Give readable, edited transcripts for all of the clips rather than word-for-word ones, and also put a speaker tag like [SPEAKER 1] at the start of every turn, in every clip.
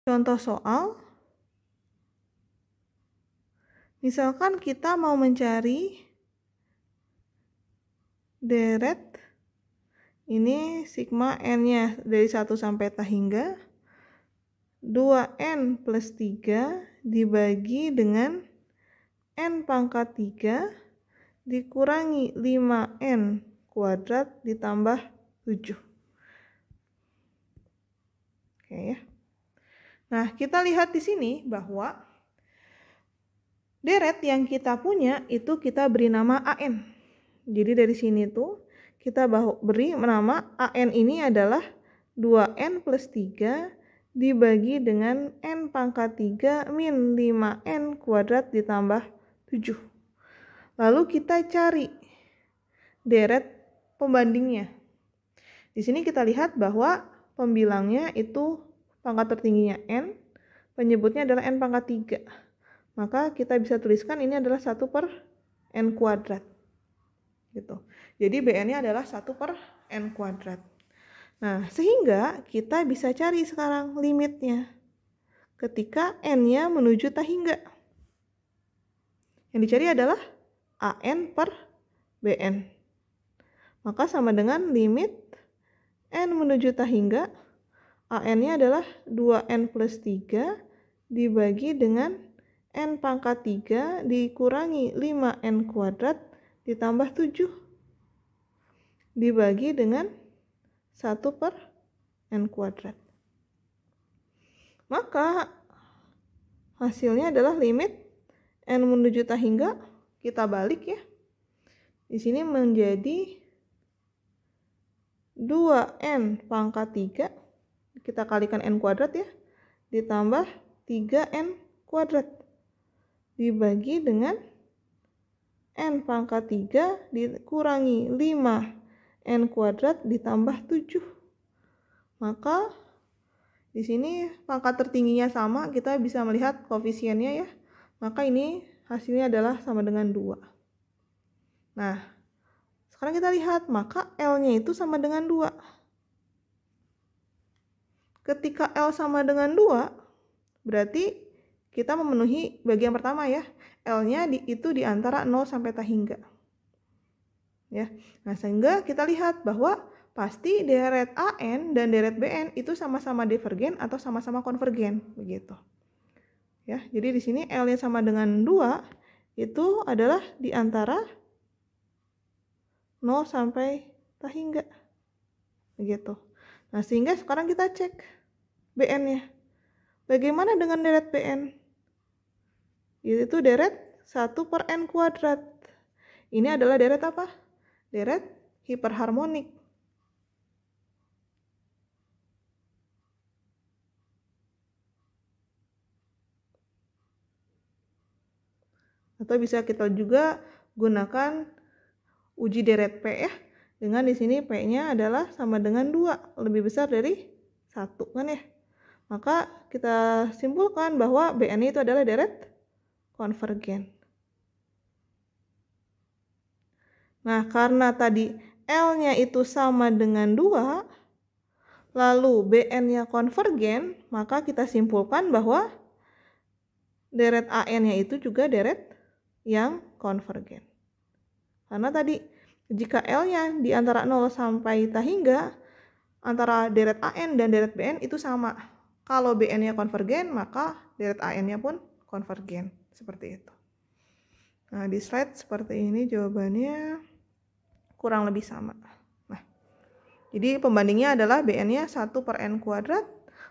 [SPEAKER 1] Contoh soal, misalkan kita mau mencari deret, ini sigma n-nya dari 1 sampai ta hingga 2n plus 3 dibagi dengan n pangkat 3 dikurangi 5n kuadrat ditambah 7. Oke ya. Nah, kita lihat di sini bahwa deret yang kita punya itu kita beri nama AN. Jadi dari sini tuh kita beri nama AN ini adalah 2n plus 3 dibagi dengan n pangkat 3 min 5n kuadrat ditambah 7. Lalu kita cari deret pembandingnya. Di sini kita lihat bahwa pembilangnya itu pangkat tertingginya n, penyebutnya adalah n pangkat 3. Maka kita bisa tuliskan ini adalah 1 per n kuadrat. Gitu. Jadi Bn-nya adalah 1 per n kuadrat. Nah, sehingga kita bisa cari sekarang limitnya ketika n-nya menuju ta hingga. Yang dicari adalah AN per Bn. Maka sama dengan limit n menuju ta hingga, AN-nya adalah 2n plus 3 dibagi dengan n pangkat 3 dikurangi 5n kuadrat ditambah 7 dibagi dengan 1 per n kuadrat. Maka hasilnya adalah limit n menuju ta hingga, kita balik ya. Di sini menjadi 2n pangkat 3, kita kalikan n kuadrat ya, ditambah 3n kuadrat dibagi dengan n pangkat 3 dikurangi 5n kuadrat ditambah 7. Maka di sini pangkat tertingginya sama, kita bisa melihat koefisiennya ya. Maka ini hasilnya adalah sama dengan 2. Nah, sekarang kita lihat, maka L-nya itu sama dengan 2. Ketika L sama dengan 2, berarti kita memenuhi bagian pertama ya. L-nya itu di antara 0 sampai ta hingga. Ya. Nah, sehingga kita lihat bahwa pasti deret AN dan deret BN itu sama-sama divergen atau sama-sama konvergen, begitu. Ya, jadi di sini L-nya sama dengan 2 itu adalah di antara 0 sampai ta hingga. Begitu. Nah, sehingga sekarang kita cek BN-nya. Bagaimana dengan deret BN? Itu deret 1 per n kuadrat. Ini adalah deret apa? Deret hiperharmonik. Atau bisa kita juga gunakan uji deret P ya. Dengan di sini P-nya adalah sama dengan 2, lebih besar dari 1 kan ya. Maka kita simpulkan bahwa BN itu adalah deret konvergen. Nah, karena tadi L-nya itu sama dengan 2, lalu BN-nya konvergen, maka kita simpulkan bahwa deret AN-nya itu juga deret yang konvergen. Karena tadi jika L-nya di antara 0 sampai ta hingga, antara deret AN dan deret BN itu sama. Kalau BN-nya konvergen, maka deret AN-nya pun konvergen. Seperti itu. Nah, di slide seperti ini jawabannya kurang lebih sama. Nah, jadi pembandingnya adalah BN-nya 1 per n kuadrat,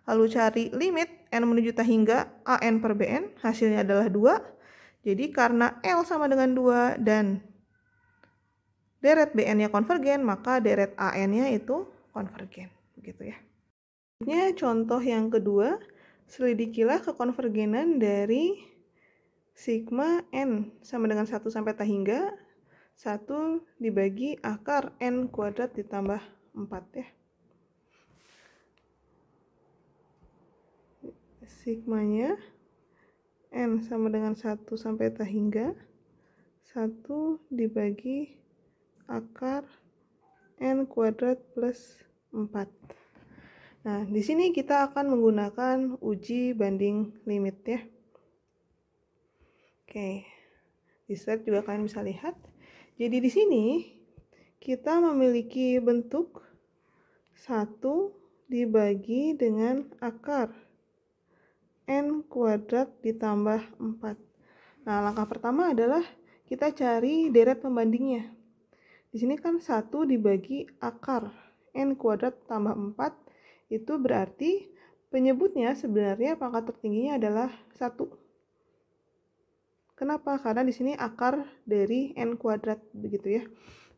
[SPEAKER 1] lalu cari limit n menuju ta hingga AN per BN, hasilnya adalah 2. Jadi karena L sama dengan 2 dan deret BN-nya konvergen, maka deret AN-nya itu konvergen. Begitu ya. Selanjutnya contoh yang kedua, selidikilah kekonvergenan dari sigma n sama dengan 1 sampai ta hingga 1 dibagi akar n kuadrat ditambah 4 ya. Sigmanya n sama dengan 1 sampai ta hingga 1 dibagi akar n kuadrat plus 4. Nah, di sini kita akan menggunakan uji banding limit ya. Oke, di slide juga kalian bisa lihat. Jadi di sini kita memiliki bentuk 1 dibagi dengan akar n kuadrat ditambah 4. Nah, langkah pertama adalah kita cari deret pembandingnya. Di sini kan 1 dibagi akar n kuadrat tambah 4, itu berarti penyebutnya sebenarnya pangkat tertingginya adalah 1. Kenapa? Karena di sini akar dari n kuadrat begitu ya.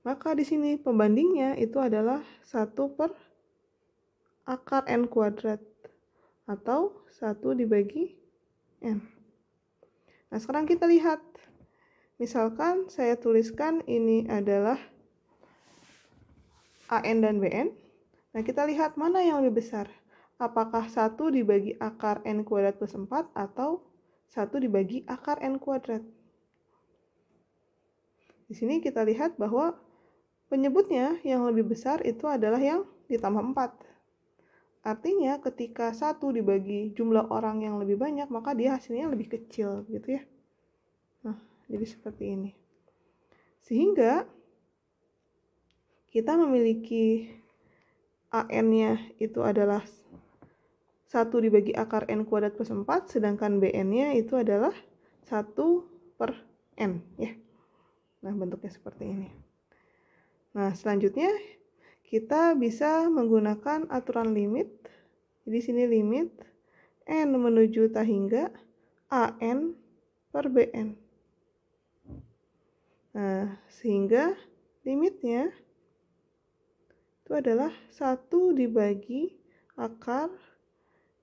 [SPEAKER 1] Maka di sini pembandingnya itu adalah 1 per akar n kuadrat atau 1 dibagi n. Nah, sekarang kita lihat. Misalkan saya tuliskan ini adalah AN dan BN. Nah, kita lihat mana yang lebih besar. Apakah 1 dibagi akar n kuadrat plus 4 atau 1 dibagi akar n kuadrat. Di sini kita lihat bahwa penyebutnya yang lebih besar itu adalah yang ditambah 4. Artinya ketika 1 dibagi jumlah orang yang lebih banyak, maka dia hasilnya lebih kecil gitu ya. Nah, jadi seperti ini. Sehingga kita memiliki AN-nya itu adalah 1 dibagi akar n kuadrat plus 4, sedangkan BN-nya itu adalah 1 per n ya. Nah, bentuknya seperti ini. Nah, selanjutnya kita bisa menggunakan aturan limit. Di sini limit n menuju tak hingga AN per BN. Nah, sehingga limitnya itu adalah 1 dibagi akar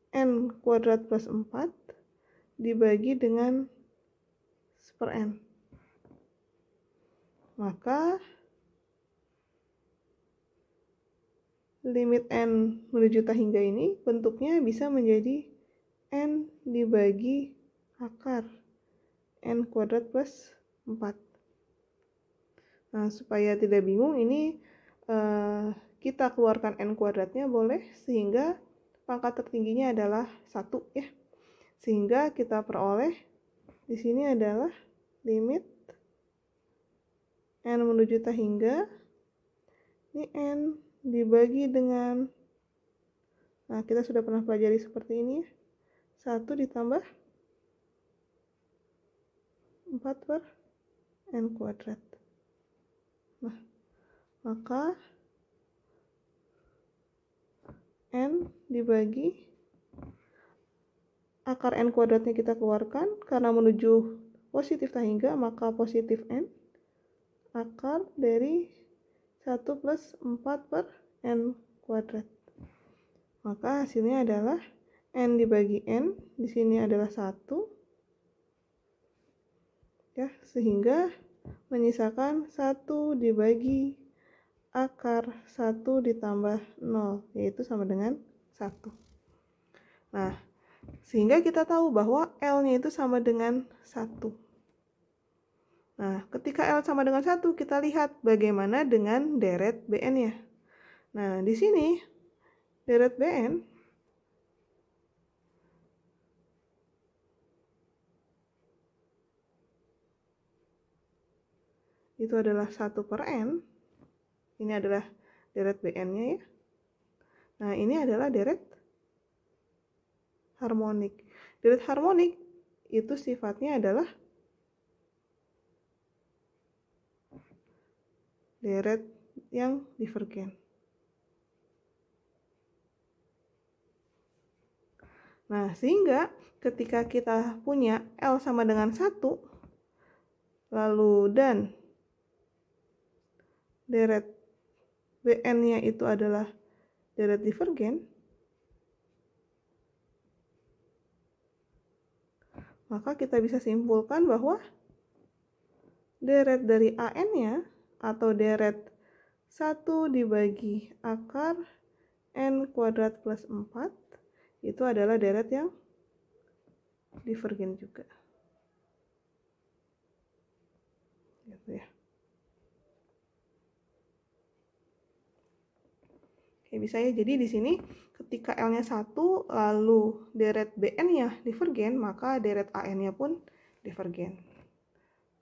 [SPEAKER 1] n kuadrat plus 4 dibagi dengan 1/n. Maka limit n menuju tak hingga ini bentuknya bisa menjadi n dibagi akar n kuadrat plus 4. Nah, supaya tidak bingung, ini kita keluarkan n kuadratnya boleh, sehingga pangkat tertingginya adalah 1 ya. Sehingga kita peroleh di sini adalah limit n menuju tak hingga ini n dibagi dengan, nah kita sudah pernah pelajari seperti ini ya, 1 ditambah 4 per n kuadrat. Nah, maka n dibagi akar n kuadratnya kita keluarkan, karena menuju positif tak hingga maka positif n akar dari 1 plus 4 per n kuadrat. Maka hasilnya adalah n dibagi n, di sini adalah 1 ya, sehingga menyisakan 1 dibagi akar 1 ditambah 0, yaitu sama dengan 1. Nah, sehingga kita tahu bahwa L-nya itu sama dengan 1. Nah, ketika L sama dengan 1, kita lihat bagaimana dengan deret BN-nya. Nah, di sini deret BN itu adalah 1 per n. Ini adalah deret BN-nya ya. Nah, ini adalah deret harmonik. Deret harmonik itu sifatnya adalah deret yang divergen. Nah, sehingga ketika kita punya L sama dengan 1, lalu dan deret BN-nya itu adalah deret divergen, maka kita bisa simpulkan bahwa deret dari AN-nya atau deret 1 dibagi akar n kuadrat plus 4 itu adalah deret yang divergen juga. Gitu ya. Oke, bisa ya. Jadi di sini ketika L-nya 1 lalu deret BN-nya divergen, maka deret AN-nya pun divergen.